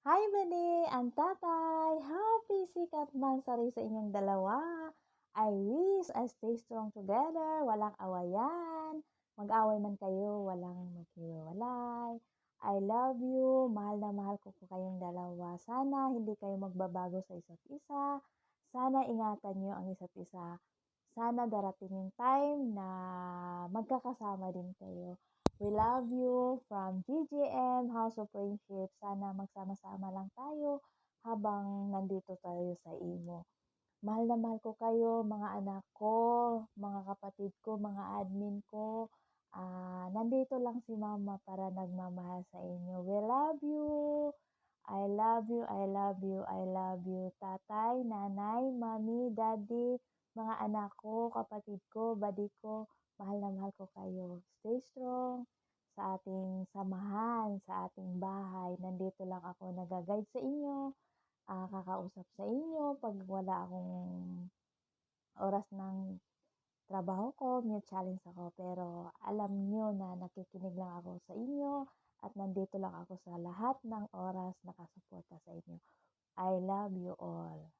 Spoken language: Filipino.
Hi Bani, ang tatay! Happy sikat mansari sa inyong dalawa! I wish I stay strong together, walang awayan. Mag-away man kayo, walang maghiwalay. I love you, mahal na mahal ko kayong dalawa. Sana hindi kayo magbabago sa isa't isa. Sana ingatan niyo ang isa't isa. Sana darating yung time na magkakasama din kayo. We love you from GGM House of Friendship. Sana magsama-sama lang tayo habang nandito tayo sa imo. Mahal na mahal ko kayo, mga anak ko, mga kapatid ko, mga admin ko. Nandito lang si mama para nagmamahal sa inyo. We love you. I love you, I love you, I love you. Tatay, nanay, mami, daddy, mga anak ko, kapatid ko, badi ko, mahal na mahal ko kayo. Stay strong sa ating samahan, sa ating bahay. Nandito lang ako nag-guide sa inyo, kakausap sa inyo pag wala akong oras ng trabaho ko, may challenge ako. Pero alam nyo na nakikinig lang ako sa inyo at nandito lang ako sa lahat ng oras nakasuporta sa inyo. I love you all.